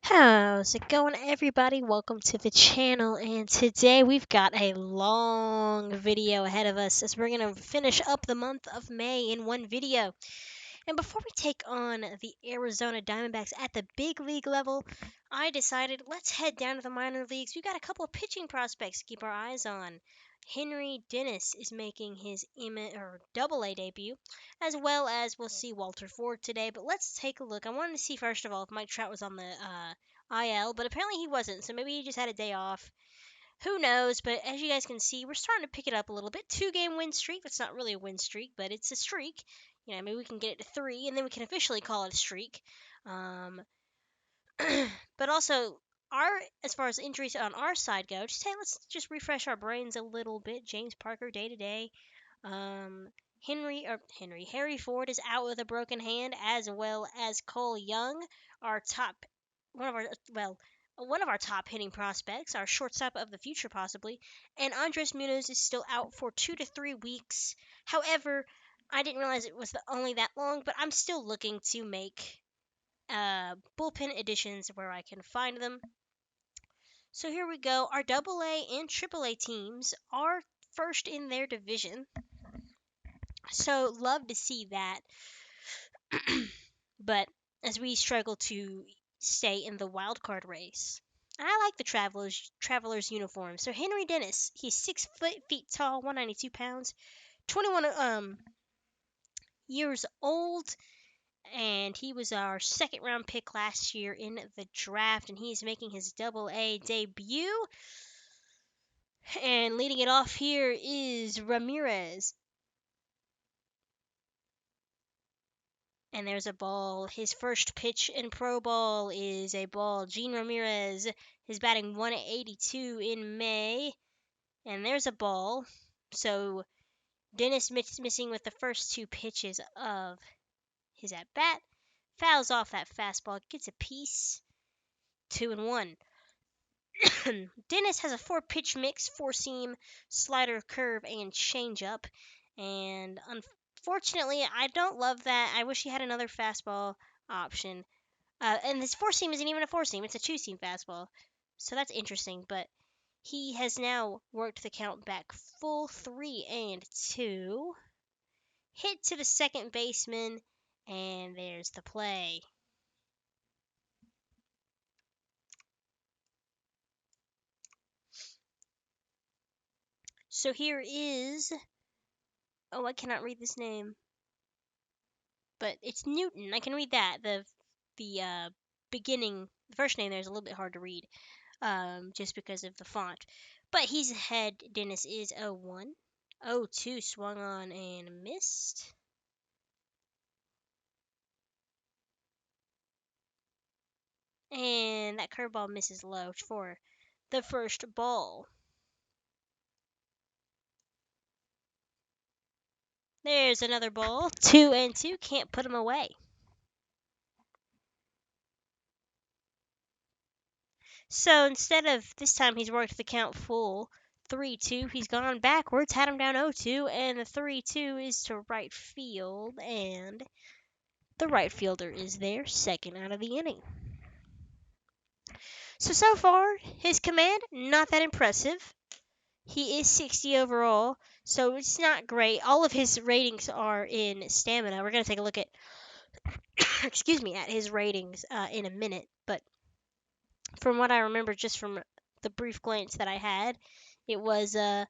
How's it going, everybody? Welcome to the channel, and today we've got a long video ahead of us as we're going to finish up the month of May in one video. And before we take on the Arizona Diamondbacks at the big league level, I decided let's head down to the minor leagues. We've got a couple of pitching prospects to keep our eyes on. Henry Dennis is making his double A debut, as well as we'll see Walter Ford today. But let's take a look. I wanted to see, first of all, if Mike Trout was on the IL, but apparently he wasn't, so maybe he just had a day off. Who knows? But as you guys can see, we're starting to pick it up a little bit. 2 game win streak. That's not really a win streak, but it's a streak. Maybe we can get it to 3, and then we can officially call it a streak. Um, but also, our as far as injuries on our side go, let's just refresh our brains a little bit. James Parker day to day. Um, Harry Ford is out with a broken hand, as well as Cole Young, our top, one of our well, one of our top hitting prospects, our shortstop of the future possibly, and Andres Munoz is still out for 2 to 3 weeks. However, I didn't realize it was only that long, but I'm still looking to make bullpen additions where I can find them. So here we go. Our Double A and Triple A teams are first in their division. So love to see that. But as we struggle to stay in the wild card race. I like the Travelers uniform. So Henry Dennis, he's 6 feet tall, 192 pounds, 21 years old, and he was our second round pick last year in the draft, and he's making his Double A debut. And leading it off here is Ramirez. And there's a ball. His first pitch in pro ball is a ball. Gene Ramirez is batting 182 in May. And there's a ball. So Dennis missing with the first 2 pitches of his at bat. Fouls off that fastball. Gets a piece. 2-1. Dennis has a 4 pitch mix, 4 seam, slider, curve, and changeup. And unfortunately, I don't love that. I wish he had another fastball option. And this 4 seam isn't even a 4 seam, it's a 2 seam fastball. So that's interesting, but he has now worked the count back full 3-2. Hit to the second baseman, and there's the play. So here is. Oh, I cannot read this name. But it's Newton. I can read that. The beginning, the first name there is a little bit hard to read, just because of the font. But he's ahead. Dennis is 0-1. 0-2 swung on and missed. And that curveball misses low for the first ball. There's another ball. 2-2. Can't put him away. So instead of this time, he's worked the count full 3-2. He's gone backwards, had him down 0-2, and the 3-2 is to right field, and the right fielder is there, second out of the inning. So far, his command, not that impressive. He is 60 overall, so it's not great. All of his ratings are in stamina. We're going to take a look at, excuse me, at his ratings in a minute, but from what I remember just from the brief glance that I had, it was I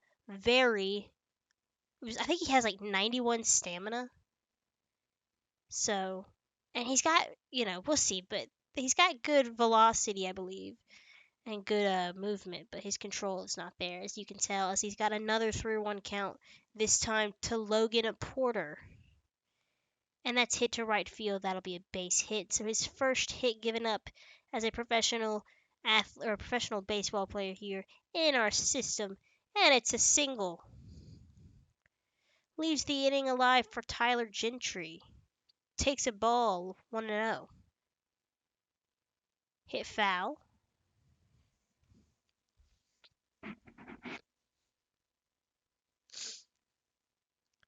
think he has like 91 stamina. So, and he's got, we'll see, but he's got good velocity, I believe, and good movement, but his control is not there, as you can tell, as he's got another 3-1 count, this time to Logan Porter. And that's hit to right field. That'll be a base hit. So his first hit given up as a professional athlete or a professional baseball player here in our system, and it's a single. Leaves the inning alive for Tyler Gentry. Takes a ball 1-0. Hit foul.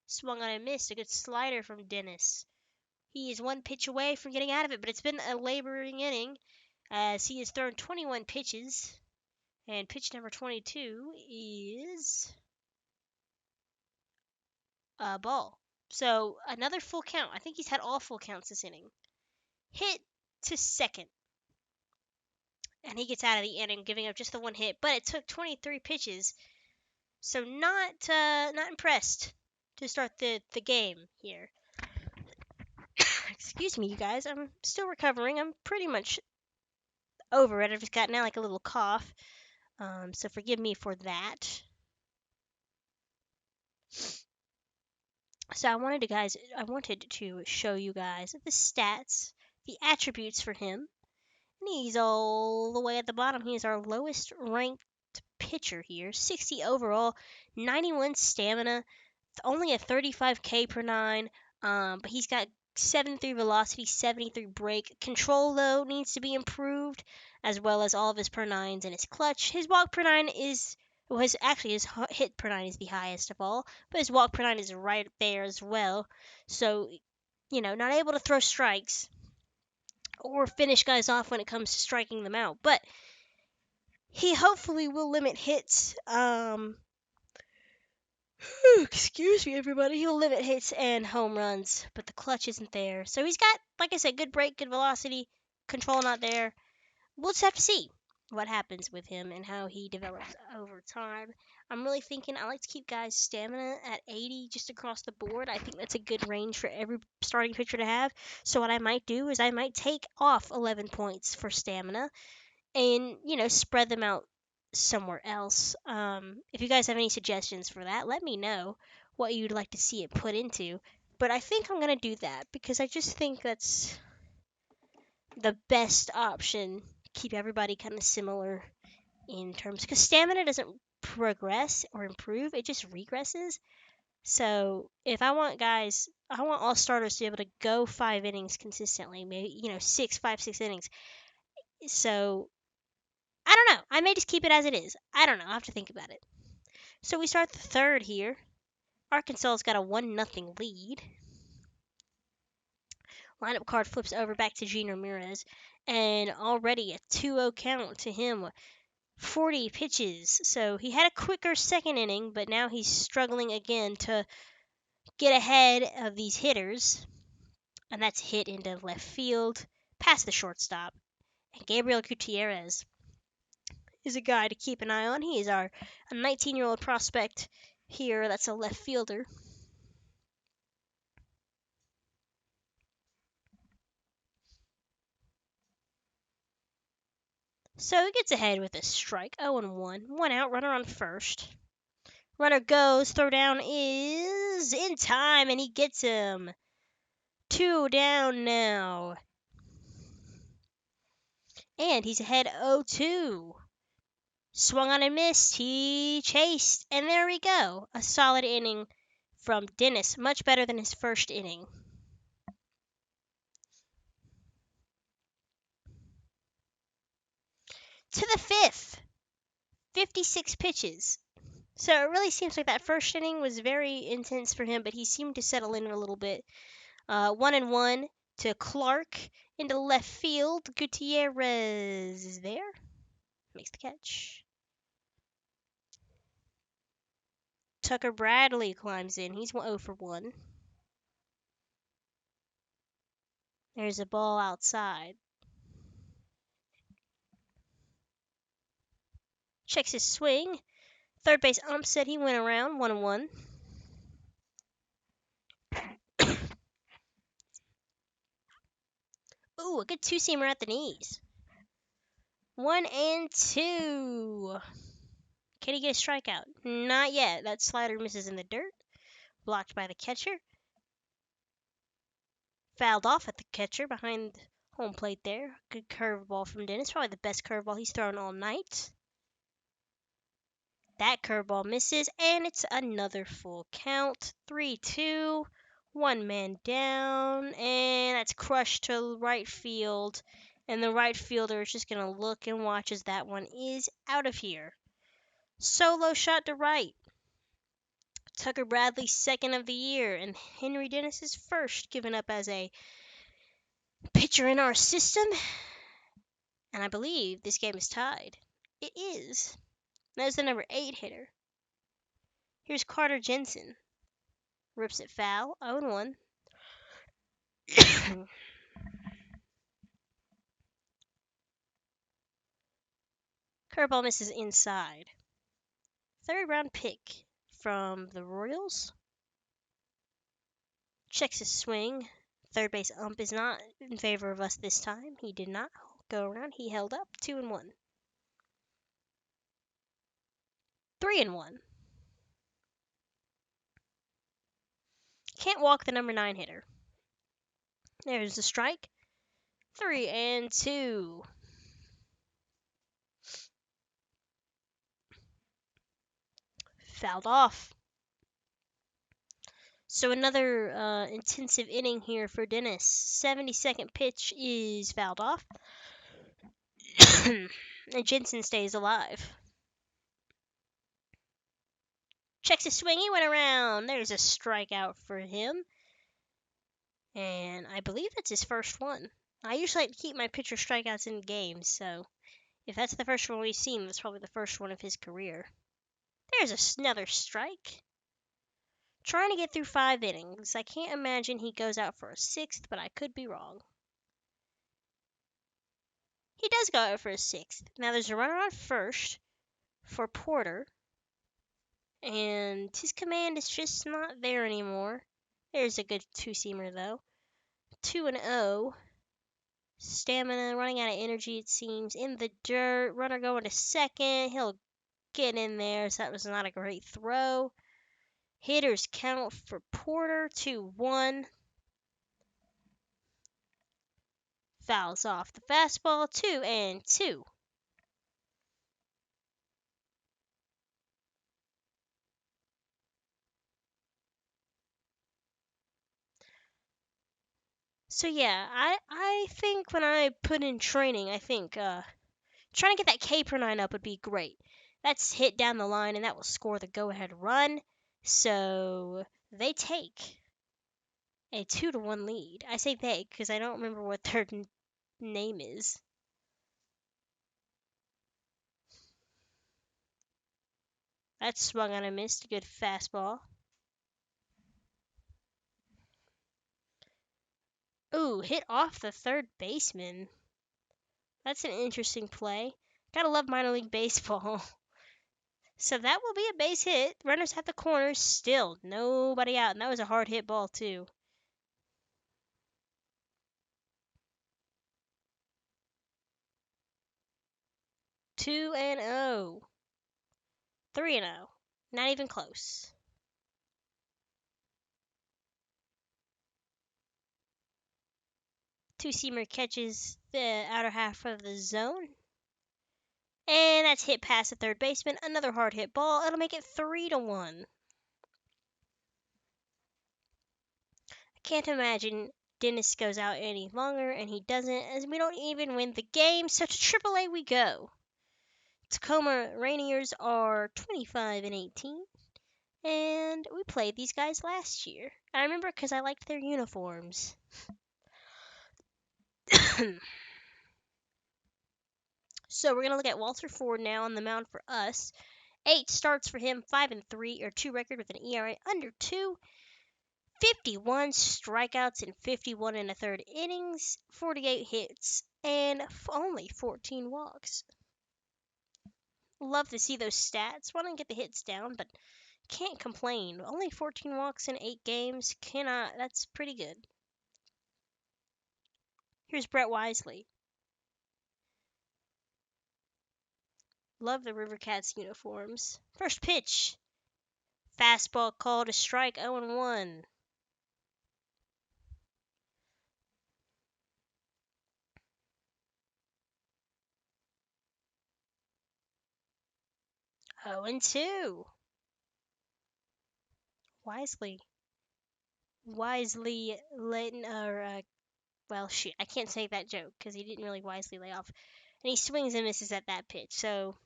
Swung on and missed. A good slider from Dennis. He is 1 pitch away from getting out of it, but it's been a laboring inning. as he has thrown 21 pitches, and pitch number 22 is a ball. So another full count. I think he's had all full counts this inning. Hit to second, and he gets out of the inning, giving up just the one hit. But it took 23 pitches, so not impressed to start the game here. Excuse me, you guys. I'm still recovering. I'm pretty much over it. I've just got now like a little cough, so forgive me for that. So I wanted to show you guys the stats, the attributes for him. And he's all the way at the bottom. He is our lowest ranked pitcher here. 60 overall, 91 stamina, only a 35 K per 9. But he's got 73 velocity, 73 break. Control though needs to be improved, as well as all of his per 9s and his clutch. His walk per 9 his hit per 9 is the highest of all, but his walk per 9 is right there as well. So, not able to throw strikes or finish guys off when it comes to striking them out. But he hopefully will limit hits. Excuse me, everybody. He'll limit hits and home runs, but the clutch isn't there. So he's got, like I said, good break, good velocity, control not there. We'll just have to see what happens with him and how he develops over time. I'm really thinking I like to keep guys' stamina at 80 just across the board. I think that's a good range for every starting pitcher to have. So what I might do is I might take off 11 points for stamina and, spread them out somewhere else. If you guys have any suggestions for that, let me know what you'd like to see it put into. But I think I'm going to do that because I just think that's the best option. Keep everybody kind of similar in terms, because stamina doesn't progress or improve, it just regresses. So if I want all starters to be able to go 5 innings consistently, maybe 6 innings. So I don't know. I may just keep it as it is. I don't know. I'll have to think about it. So we start the third here. Arkansas's got a 1-0 lead. Lineup card flips over back to Gene Ramirez, and already a 2-0 count to him. 40 pitches. So he had a quicker second inning, but now he's struggling again to get ahead of these hitters. And that's hit into left field, past the shortstop. And Gabriel Gutierrez is a guy to keep an eye on. He is a 19-year-old prospect here. That's a left fielder. So he gets ahead with a strike, 0-1. 1 out, runner on first. Runner goes, throw down is in time, and he gets him. 2 down now. And he's ahead 0-2. Swung on and missed. He chased. And there we go. A solid inning from Dennis. Much better than his first inning. To the fifth. 56 pitches. So it really seems like that first inning was very intense for him, but he seemed to settle in a little bit. 1-1 to Clark into left field. Gutierrez is there. Makes the catch. Tucker Bradley climbs in. He's 0-1. There's a ball outside. Checks his swing. Third base ump said he went around 1-1. Ooh, a good two-seamer at the knees. 1-2. Can he get a strikeout? Not yet. That slider misses in the dirt. Blocked by the catcher. Fouled off at the catcher behind home plate there. Good curveball from Dennis. Probably the best curveball he's thrown all night. That curveball misses, and it's another full count. 3-2. 1 man down, and that's crushed to right field. And the right fielder is just going to look and watch as that one is out of here. Solo shot to right. Tucker Bradley's second of the year, and Henry Dennis's first, given up as a pitcher in our system. And I believe this game is tied. It is. That is the number 8 hitter. Here's Carter Jensen. Rips it foul. 0-1. Curveball misses inside. Third round pick from the Royals. Checks his swing. Third base ump is not in favor of us this time. He did not go around. He held up. 2-1. 3-1. Can't walk the number 9 hitter. There's the strike. 3-2. Fouled off. So another intensive inning here for Dennis. 72nd pitch is fouled off. And Jensen stays alive. Checks his swing. He went around. There's a strikeout for him. And I believe that's his first one. I usually like to keep my pitcher strikeouts in games, so if that's the first one we've seen, that's probably the first one of his career. There's another strike. Trying to get through 5 innings. I can't imagine he goes out for a 6th, but I could be wrong. He does go out for a 6th. Now there's a runner on first for Porter, and his command is just not there anymore. There's a good two-seamer, though. 2-0. Stamina, running out of energy, it seems. In the dirt. Runner going to second. He'll get in there, so that was not a great throw. Hitters count for Porter. 2-1. Fouls off the fastball. 2-2. So yeah, I think when I put in training, I think trying to get that K per 9 up would be great. That's hit down the line, and that will score the go-ahead run. So they take a 2-1 lead. I say they because I don't remember what their name is. That swung on a missed. Good fastball. Ooh, hit off the third baseman. That's an interesting play. Gotta love minor league baseball. So that will be a base hit. Runners at the corners. Still nobody out, and that was a hard hit ball too. 2-0. 3-0. Not even close. Two-seamer catches the outer half of the zone. And that's hit past the third baseman. Another hard hit ball. It'll make it 3-1. I can't imagine Dennis goes out any longer, and he doesn't, as we don't even win the game. So to AAA we go. Tacoma Rainiers are 25-18. And we played these guys last year. I remember because I liked their uniforms. So we're going to look at Walter Ford now on the mound for us. 8 starts for him, 5-3, or 2 record with an ERA under 2. 51 strikeouts in 51 and a third innings, 48 hits, and only 14 walks. Love to see those stats. Want to get the hits down, but can't complain. Only 14 walks in 8 games. That's pretty good. Here's Brett Wisely. Love the River Cats uniforms. First pitch. Fastball called a strike, 0-1. Oh, and 2. Wisely letting, well, shoot, I can't say that joke because he didn't really wisely lay off. And he swings and misses at that pitch. So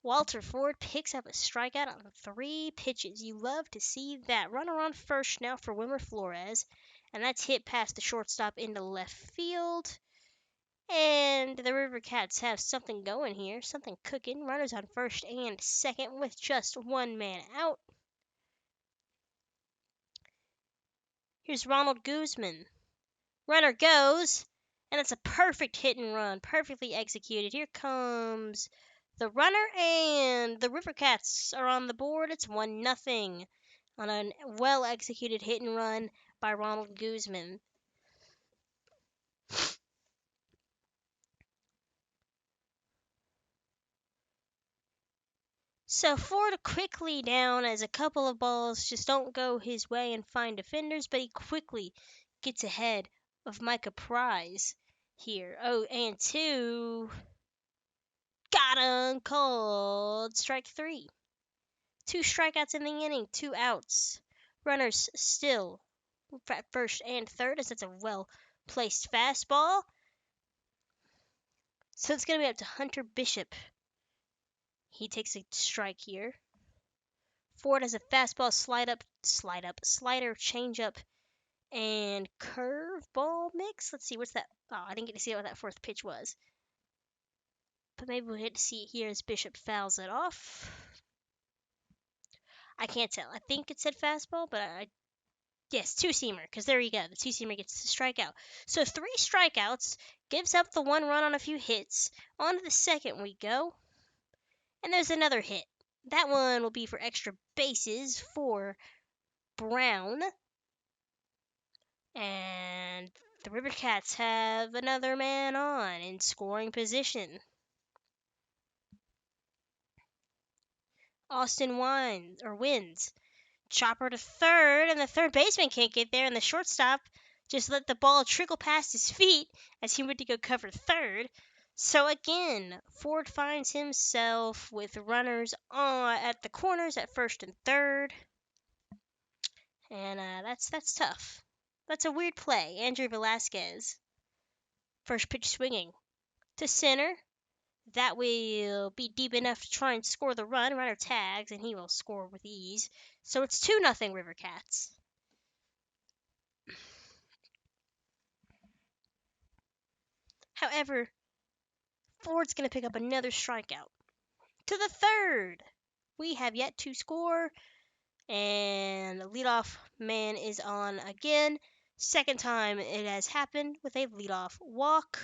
Walter Ford picks up a strikeout on 3 pitches. You love to see that. Runner on first now for Wilmer Flores. And that's hit past the shortstop into left field. And the River Cats have something going here, something cooking. Runners on first and second with just one man out. Here's Ronald Guzman. Runner goes, and it's a perfect hit and run, perfectly executed. Here comes the runner, and the River Cats are on the board. It's 1-0 on a well executed hit and run by Ronald Guzman. So Ford quickly down as a couple of balls just don't go his way and find defenders, but he quickly gets ahead of Micah Prize here. Oh, and two. Got him! Called strike three. Two strikeouts in the inning, two outs. Runners still at first and third as it's a well placed fastball. So it's going to be up to Hunter Bishop. He takes a strike here. Ford has a fastball, slider, changeup, and curveball mix. Let's see, what's that? Oh, I didn't get to see what that fourth pitch was. But maybe we'll get to see it here as Bishop fouls it off. I can't tell. I think it said fastball, but yes, two-seamer, because there you go. The two-seamer gets the strikeout. So 3 strikeouts, gives up the 1 run on a few hits. On to the second we go. And there's another hit. That one will be for extra bases for Brown. And the River Cats have another man on in scoring position. Austin wins. Chopper to third, and the third baseman can't get there, and the shortstop just let the ball trickle past his feet as he went to go cover third. So again, Ford finds himself with runners at the corners at first and third, and that's tough. That's a weird play. Andrew Velasquez, first pitch swinging to center. That will be deep enough to try and score the run. Runner tags, and he will score with ease. So it's 2-0 River Cats. However, Ford's going to pick up another strikeout. To the third. We have yet to score, and the leadoff man is on again. Second time it has happened with a leadoff walk.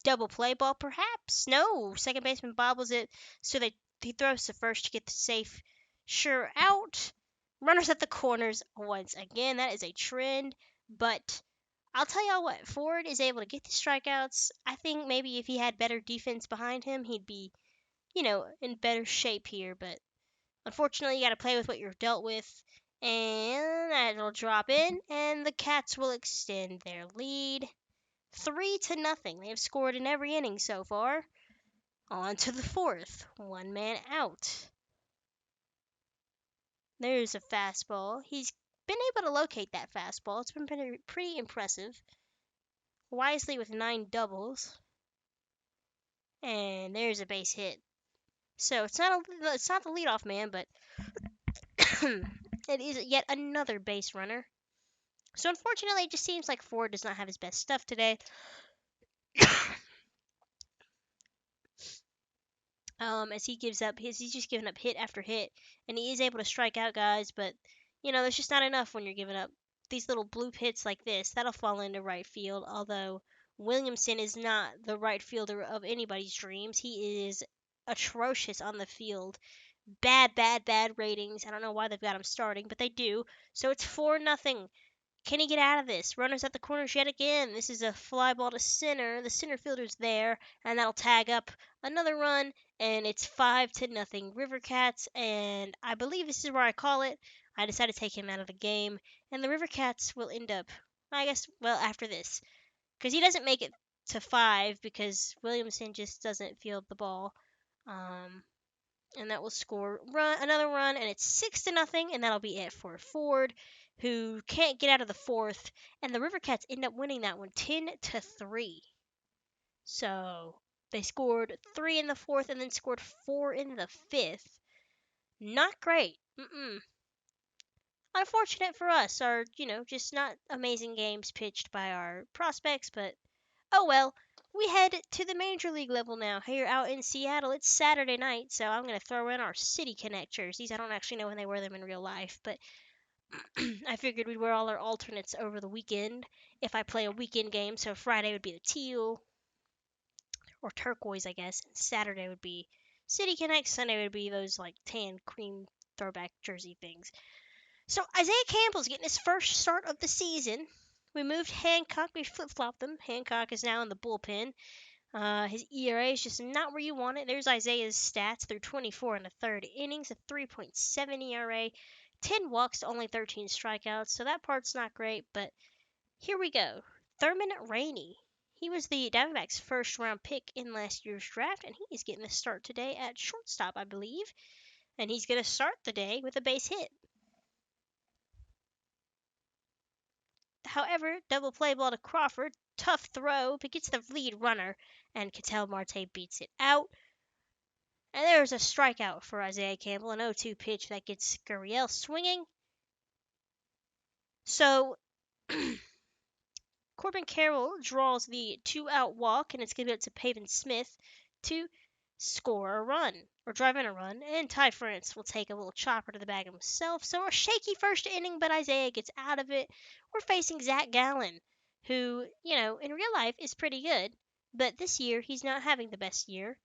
Double play ball, perhaps? No. Second baseman bobbles it, so he throws to first to get the safe sure out. Runners at the corners once again. That is a trend, but I'll tell y'all what, Ford is able to get the strikeouts. I think maybe if he had better defense behind him, he'd be, in better shape here. But unfortunately, you got to play with what you're dealt with. And that'll drop in, and the Cats will extend their lead 3-0. They have scored in every inning so far. On to the fourth. 1 man out. There's a fastball. He's been able to locate that fastball. It's been pretty impressive. Wisely with 9 doubles. And there's a base hit. So it's not the leadoff man, but it is yet another base runner. So unfortunately, it just seems like Ford does not have his best stuff today. As he's just giving up hit after hit, and he is able to strike out guys, but there's just not enough when you're giving up these little bloop hits like this. That'll fall into right field. Although Williamson is not the right fielder of anybody's dreams, he is atrocious on the field. Bad, bad, bad ratings. I don't know why they've got him starting, but they do. So it's 4-0. Can he get out of this? Runners at the corners yet again. This is a fly ball to center. The center fielder's there, and that'll tag up another run, and it's 5-0 River Cats. And I believe this is where I call it. I decided to take him out of the game, and the River Cats will end up, I guess, well, after this, because he doesn't make it to 5 because Williamson just doesn't field the ball. And that will score another run, and it's 6-0, and that'll be it for Ford, who can't get out of the fourth, and the River Cats end up winning that one 10-3. So they scored 3 in the fourth and then scored 4 in the fifth. Not great. Unfortunate for us, just not amazing games pitched by our prospects, but oh well. We head to the major league level now. Here out in Seattle, it's Saturday night, so I'm going to throw in our City Connect jerseys. I don't actually know when they wear them in real life, but I figured we'd wear all our alternates over the weekend if I play a weekend game. So Friday would be the teal or turquoise, I guess. And Saturday would be City Connect. Sunday would be those like tan cream throwback jersey things. So Isaiah Campbell's getting his first start of the season. We moved Hancock. We flip-flopped them. Hancock is now in the bullpen. His ERA is just not where you want it. There's Isaiah's stats through 24 in the third innings, a 3.7 ERA, 10 walks to only 13 strikeouts. So that part's not great, but here we go. Thurman Rainey. He was the Diamondbacks' first round pick in last year's draft, and he is getting the start today at shortstop, I believe. And he's going to start the day with a base hit. However, double play ball to Crawford. Tough throw, but gets the lead runner, and Ketel Marte beats it out. And there's a strikeout for Isaiah Campbell, an 0-2 pitch that gets Gurriel swinging. So Corbin Carroll draws the 2-out walk, and it's going to be up to Pavin Smith to score a run or drive in a run. And Ty France will take a little chopper to the bag himself. So a shaky first inning, but Isaiah gets out of it. We're facing Zach Gallen, who, in real life is pretty good, but this year he's not having the best year.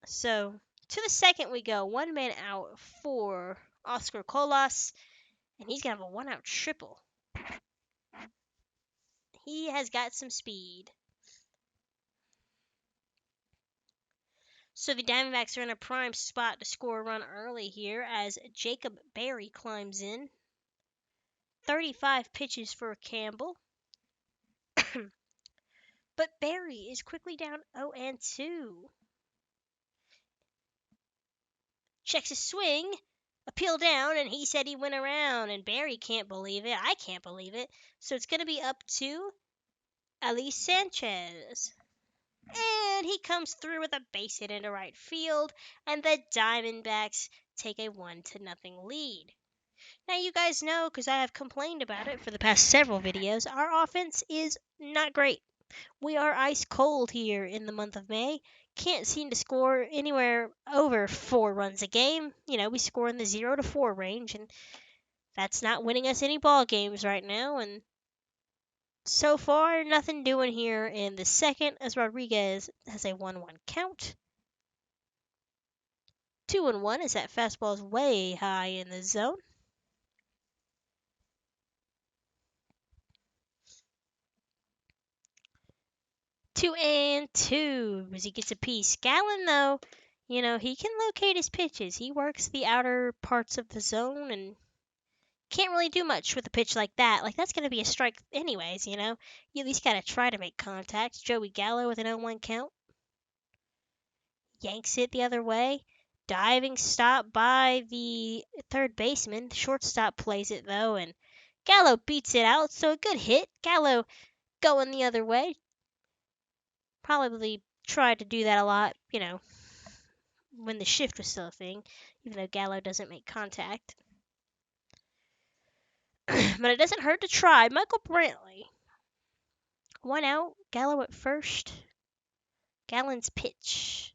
So to the second we go, 1 man out for Oscar Colas, and he's gonna have a 1-out triple. He has got some speed. So the Diamondbacks are in a prime spot to score a run early here as Jacob Berry climbs in. 35 pitches for Campbell. But Berry is quickly down 0-2. Checks his swing, appeal down, and he said he went around, and Barry can't believe it. I can't believe it. So it's going to be up to Elise Sanchez. And he comes through with a base hit into right field, and the Diamondbacks take a 1-0 lead. Now you guys know, because I have complained about it for the past several videos, our offense is not great. We are ice cold here in the month of May. Can't seem to score anywhere over 4 runs a game. We score in the 0 to 4 range, and that's not winning us any ball games right now. And so far, nothing doing here in the second as Rodriguez has a 1-1 count. 2-1 as that fastball is way high in the zone. 2-2 as he gets a piece. Gallen, though, he can locate his pitches. He works the outer parts of the zone and can't really do much with a pitch like that. Like, that's going to be a strike anyways, You at least got to try to make contact. Joey Gallo with an 0-1 count. Yanks it the other way. Diving stop by the third baseman. The shortstop plays it, though, and Gallo beats it out, so a good hit. Gallo going the other way. Probably tried to do that a lot, when the shift was still a thing, even though Gallo doesn't make contact. But it doesn't hurt to try. Michael Brantley. 1 out. Gallo at first. Gallen's pitch.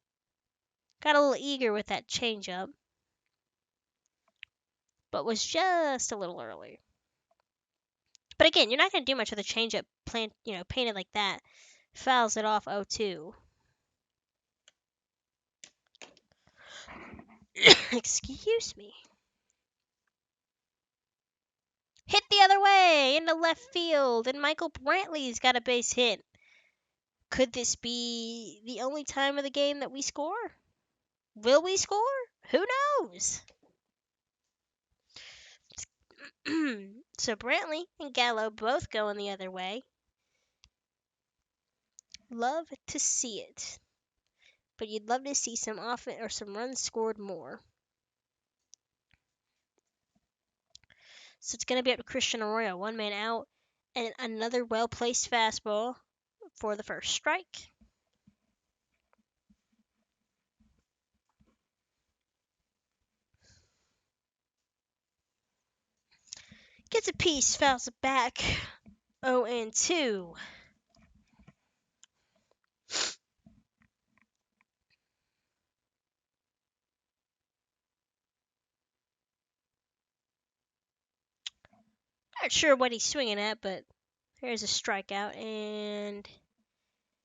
Got a little eager with that changeup, but was just a little early. But again, you're not going to do much with a changeup painted like that. Fouls it off 0-2. Excuse me. Hit the other way into left field, and Michael Brantley's got a base hit. Could this be the only time of the game that we score? Will we score? Who knows? So Brantley and Gallo both going the other way. Love to see it. But you'd love to see some offense or some runs scored more. So it's going to be up to Christian Arroyo, 1 man out, and another well-placed fastball for the first strike. Gets a piece, fouls it back. 0-2. Not sure what he's swinging at, but there's a strikeout, and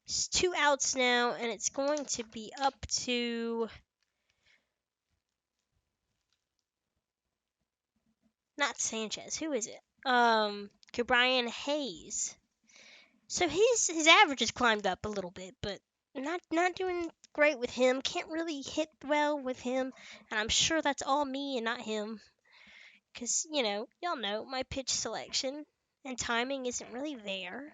it's 2 outs now, and it's going to be up to not Sanchez. Who is it? Brian Hayes. So his average has climbed up a little bit, but not doing great with him. Can't really hit well with him, and I'm sure that's all me and not him. Cause y'all know my pitch selection and timing isn't really there.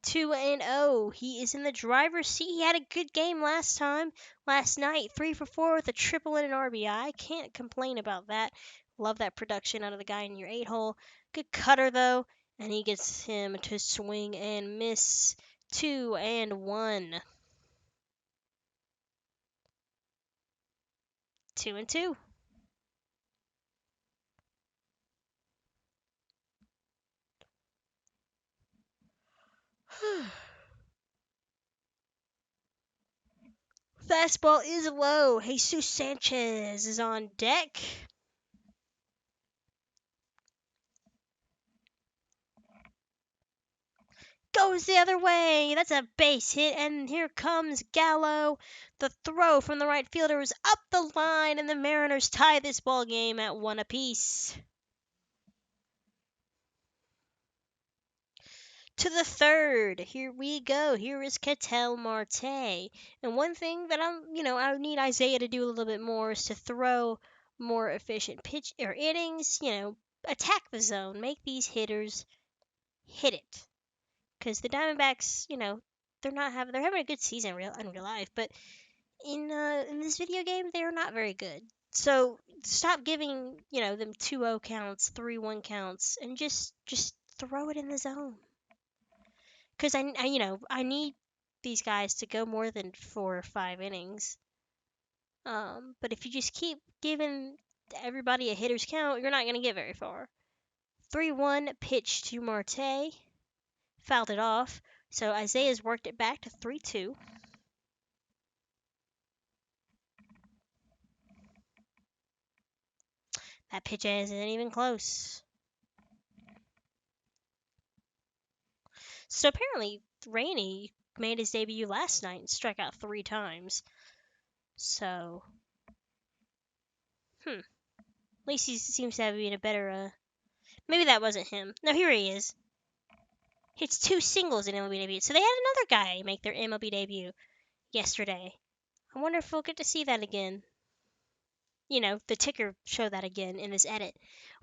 2-0. He is in the driver's seat. He had a good game last night. 3 for 4 with a triple and an RBI. Can't complain about that. Love that production out of the guy in your 8-hole. Good cutter though, and he gets him to swing and miss. 2-1. 2-2. Fastball is low. Jesus Sanchez is on deck. Goes the other way. That's a base hit, and here comes Gallo. The throw from the right fielder is up the line, and the Mariners tie this ball game at 1 apiece. To the third. Here we go. Here is Ketel Marte. And one thing that I need Isaiah to do a little bit more is to throw more efficient pitch or innings. Attack the zone. Make these hitters hit it. Because the Diamondbacks, they're having a good season in real life, but in this video game they are not very good. So stop giving them 2-0 counts, 3-1 counts, and just throw it in the zone. Because I need these guys to go more than 4 or 5 innings. But if you just keep giving everybody a hitter's count, you're not going to get very far. 3-1 pitch to Marte. Fouled it off. So Isaiah's worked it back to 3-2. That pitch isn't even close. So apparently, Rainey made his debut last night and struck out 3 times. So, at least he seems to have been a better. Maybe that wasn't him. No, here he is. Hits 2 singles in MLB debut. So they had another guy make their MLB debut yesterday. I wonder if we'll get to see that again. The ticker show that again in this edit.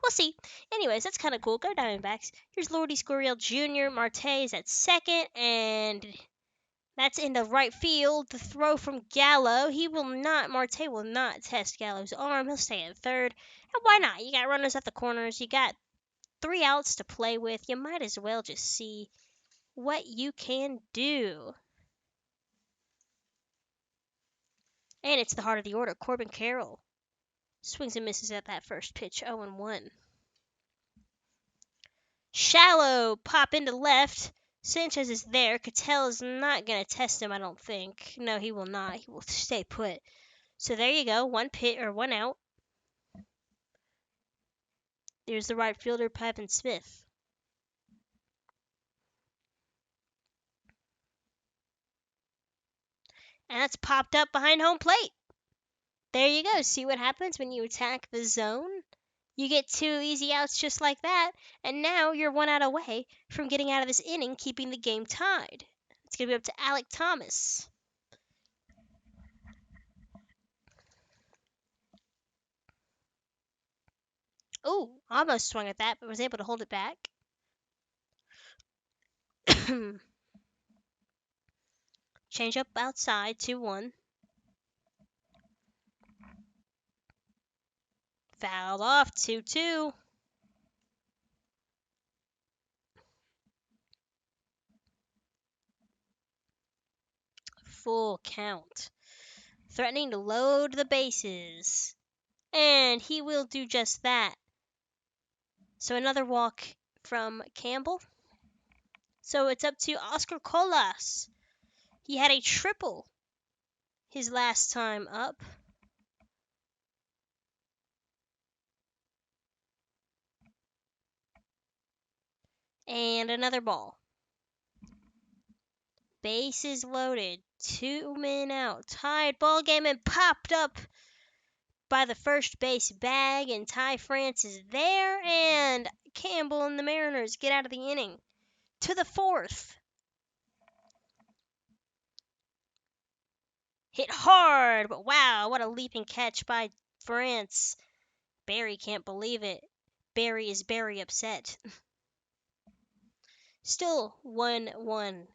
We'll see. Anyways, that's kind of cool. Go Diamondbacks. Here's Lourdes Gurriel Jr. Marte is at second, and that's in the right field. The throw from Gallo. Marte will not test Gallo's arm. He'll stay at third. And why not? You got runners at the corners. You got 3 outs to play with. You might as well just see what you can do. And it's the heart of the order. Corbin Carroll swings and misses at that first pitch. 0-1. Shallow pop into left. Sanchez is there. Ketel is not going to test him, I don't think. No, he will not. He will stay put. So there you go. 1 out. There's the right fielder, Pavin Smith. And that's popped up behind home plate. There you go. See what happens when you attack the zone? You get 2 easy outs just like that, and now you're 1 out away from getting out of this inning, keeping the game tied. It's going to be up to Alek Thomas. Ooh, almost swung at that, but was able to hold it back. Change up outside, 2-1. Fouled off, 2-2. Full count. Threatening to load the bases. And he will do just that. So another walk from Campbell. So it's up to Oscar Colas. He had a triple his last time up. And another ball. Bases loaded. 2 men out. Tied ball game and popped up by the first base bag. And Ty France is there. And Campbell and the Mariners get out of the inning. To the fourth. Hit hard, but wow, what a leaping catch by France. Barry can't believe it. Barry is very upset. Still 1-1.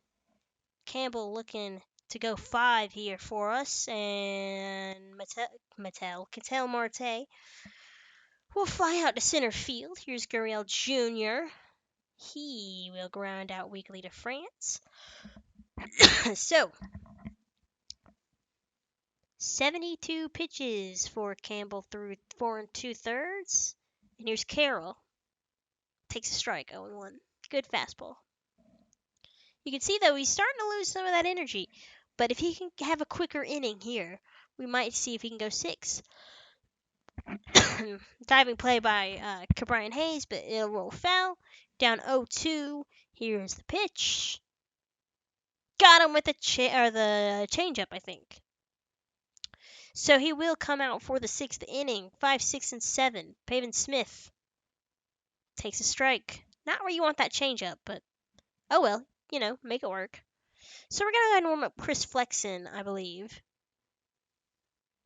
Campbell looking to go 5 here for us, and Ketel Marte will fly out to center field. Here's Gurriel Jr. He will ground out weakly to France. So, 72 pitches for Campbell through 4 2/3. And here's Carroll. Takes a strike, 0-1. Good fastball. You can see, though, he's starting to lose some of that energy. But if he can have a quicker inning here, we might see if he can go 6. Diving play by Cabrian Hayes, but it'll roll foul. Down 0-2. Here's the pitch. Got him with the changeup, I think. So he will come out for the 6th inning. 5, 6, and 7. Pavin Smith takes a strike. Not where you want that changeup, but oh well, make it work. So we're gonna go ahead and warm up Chris Flexen, I believe.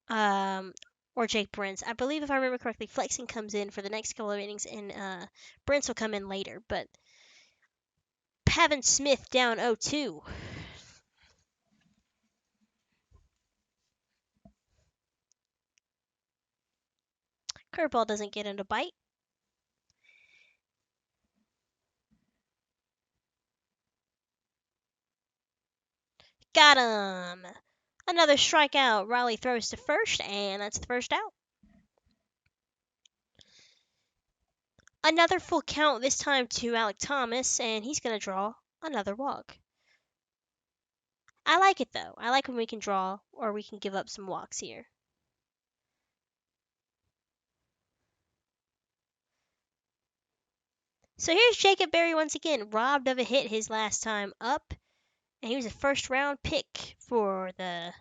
Or Jake Brentz. I believe, if I remember correctly, Flexen comes in for the next couple of innings, and Brentz will come in later. But Pavin Smith down 0-2. Curveball doesn't get into bite. Got him. Another strikeout. Riley throws to first, and that's the first out. Another full count, this time to Alec Thomas, and he's going to draw another walk. I like it, though. I like when we can draw or we can give up some walks here. So here's Jacob Berry once again, robbed of a hit his last time up. And he was a first-round pick for the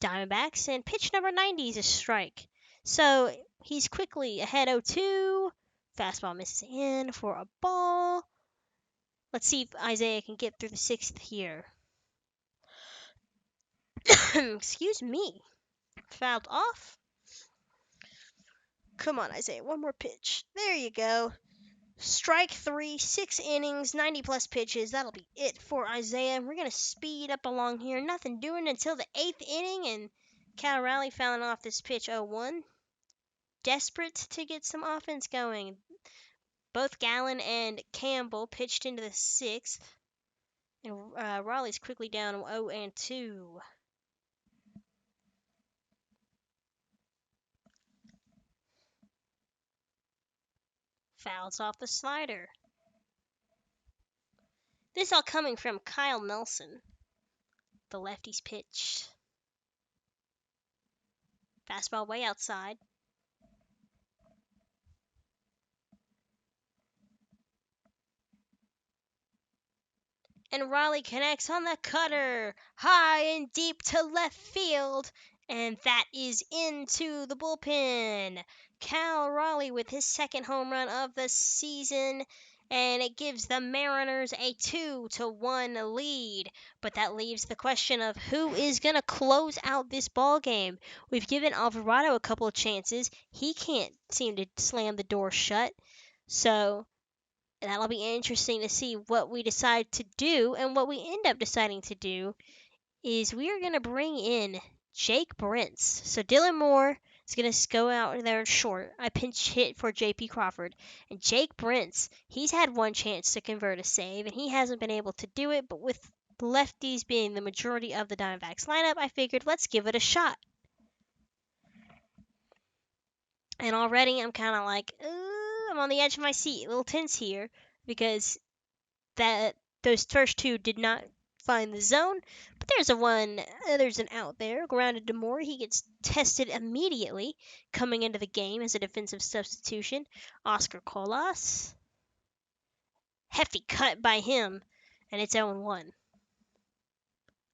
Diamondbacks. And pitch number 90 is a strike. So he's quickly ahead 0-2. Fastball misses in for a ball. Let's see if Isaiah can get through the 6th here. Excuse me. Fouled off. Come on, Isaiah. One more pitch. There you go. Strike 3, 6 innings, 90-plus pitches. That'll be it for Isaiah. We're going to speed up along here. Nothing doing until the 8th inning, and Cal Raleigh fouling off this pitch 0-1. Desperate to get some offense going. Both Gallen and Campbell pitched into the 6th, and Raleigh's quickly down 0-2. Fouls off the slider. This all coming from Kyle Nelson. The lefty's pitch. Fastball way outside. And Raleigh connects on the cutter, high and deep to left field, and that is into the bullpen. Cal Raleigh with his 2nd home run of the season, and it gives the Mariners a 2-1 lead. But that leaves the question of who is going to close out this ball game. We've given Alvarado a couple of chances. He can't seem to slam the door shut. So that'll be interesting to see what we decide to do. And what we end up deciding to do is we are going to bring in Jake Brentz. So Dylan Moore is going to go out there short. I pinch hit for J.P. Crawford. And Jake Brentz, he's had one chance to convert a save, and he hasn't been able to do it. But with lefties being the majority of the Diamondbacks lineup, I figured let's give it a shot. And already I'm kind of like, I'm on the edge of my seat, a little tense here, because those first 2 did not find the zone. But there's an out there, grounded to Moore. He gets tested immediately coming into the game as a defensive substitution. Oscar Colas. Hefty cut by him, and it's 0-1.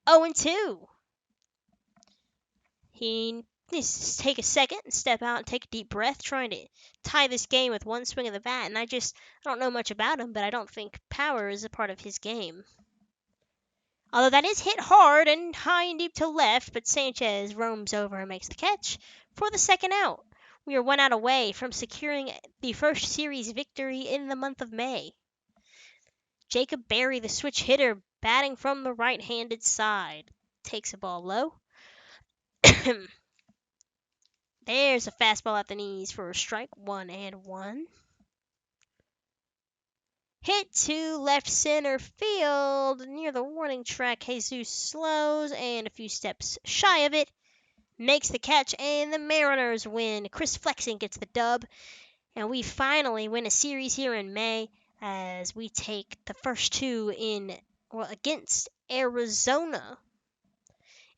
0-2. He needs to take a second and step out and take a deep breath, trying to tie this game with one swing of the bat. And I don't know much about him, but I don't think power is a part of his game. Although that is hit hard and high and deep to left, but Sanchez roams over and makes the catch for the second out. We are 1 out away from securing the first series victory in the month of May. Jacob Berry, the switch hitter, batting from the right-handed side, takes a ball low. There's a fastball at the knees for a strike, 1-1. Hit to left center field near the warning track. Jesus slows and a few steps shy of it. Makes the catch, and the Mariners win. Chris Flexen gets the dub, and we finally win a series here in May as we take the first two against Arizona.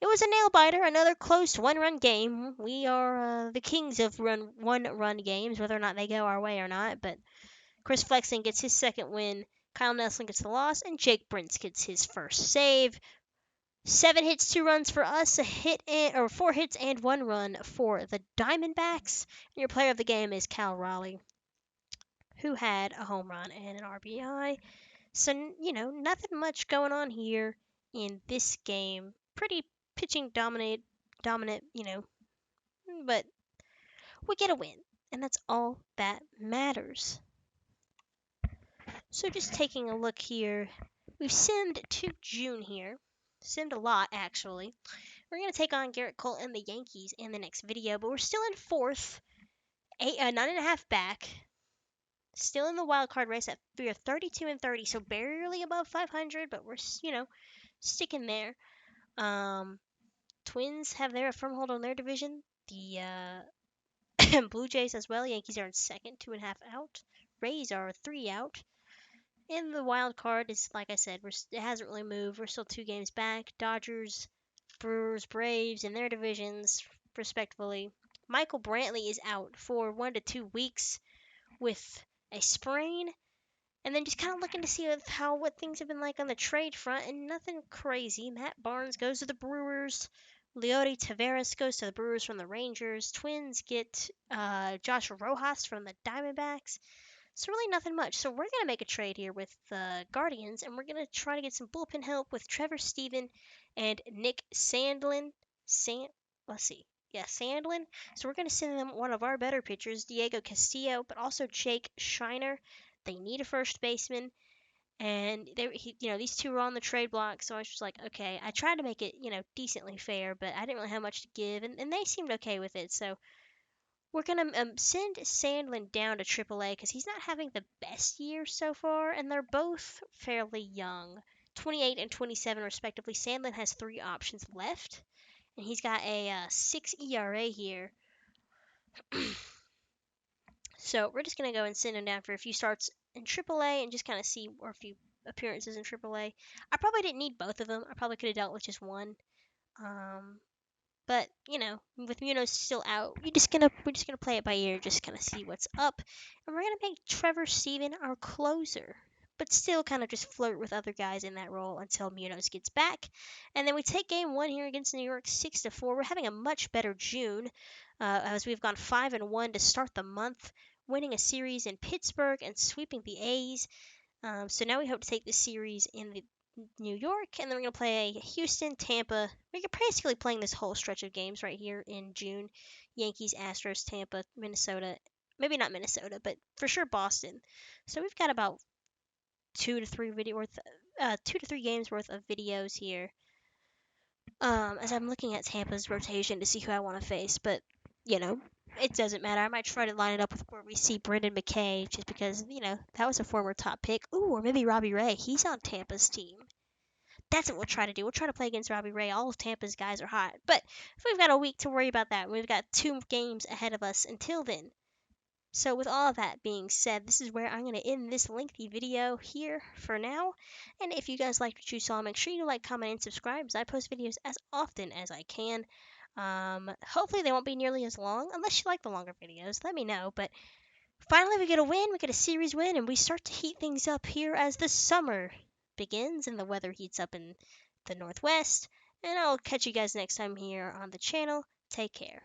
It was a nail-biter, another close one-run game. We are the kings of one-run games, whether or not they go our way or not. But Chris Flexen gets his second win, Kyle Nelson gets the loss, and Jake Brentz gets his first save. 7 hits, 2 runs for us, 4 hits and 1 run for the Diamondbacks. And your player of the game is Cal Raleigh, who had a home run and an RBI. So, nothing much going on here in this game. Pretty pitching dominant, but we get a win, and that's all that matters. So just taking a look here, we've simmed to June here. Simmed a lot, actually. We're going to take on Garrett Cole and the Yankees in the next video, but we're still in fourth, 9.5 back. Still in the wild card race. We are 32-30, so barely above 500, but we're, sticking there. Twins have their firm hold on their division. The Blue Jays as well. Yankees are in second, 2.5 out. Rays are 3 out. And the wild card is, like I said, it hasn't really moved. We're still 2 games back. Dodgers, Brewers, Braves in their divisions, respectively. Michael Brantley is out for 1 to 2 weeks with a sprain. And then just kind of looking to see what things have been like on the trade front, and nothing crazy. Matt Barnes goes to the Brewers. Leody Taveras goes to the Brewers from the Rangers. Twins get Josh Rojas from the Diamondbacks. So really nothing much. So we're going to make a trade here with the Guardians, and we're going to try to get some bullpen help with Trevor Stephen and Nick Sandlin. Sandlin. So we're going to send them one of our better pitchers, Diego Castillo, but also Jake Shiner. They need a first baseman, and these two were on the trade block, so I was just like, okay. I tried to make it, decently fair, but I didn't really have much to give, and they seemed okay with it, so we're going to send Sandlin down to AAA because he's not having the best year so far, and they're both fairly young, 28 and 27 respectively. Sandlin has 3 options left, and he's got a 6 ERA here. So we're just going to go and send him down for a few starts in AAA and just kind of see, or a few appearances in AAA. I probably didn't need both of them. I probably could have dealt with just one. But with Munoz still out, we're just gonna play it by ear, just kind of see what's up, and we're gonna make Trevor Stephen our closer, but still kind of just flirt with other guys in that role until Munoz gets back, and then we take game 1 here against New York, 6-4. We're having a much better June, as we've gone 5-1 to start the month, winning a series in Pittsburgh and sweeping the A's. So now we hope to take this series in the New York, and then we're going to play Houston, Tampa. We're basically playing this whole stretch of games right here in June. Yankees, Astros, Tampa, Minnesota. Maybe not Minnesota, but for sure Boston. So we've got about 2 to 3 games worth of videos here. As I'm looking at Tampa's rotation to see who I want to face, but it doesn't matter. I might try to line it up with where we see Brendan McKay, just because, that was a former top pick. Ooh, or maybe Robbie Ray. He's on Tampa's team. That's what we'll try to do. We'll try to play against Robbie Ray. All of Tampa's guys are hot. But we've got a week to worry about that. We've got 2 games ahead of us until then. So with all of that being said, this is where I'm going to end this lengthy video here for now. And if you guys liked what you saw, make sure you like, comment, and subscribe, as I post videos as often as I can. Hopefully they won't be nearly as long, unless you like the longer videos. Let me know. But Finally, we get a win, we get a series win, and we start to heat things up here as the summer begins and the weather heats up in the Northwest. And I'll catch you guys next time here on the channel. Take care.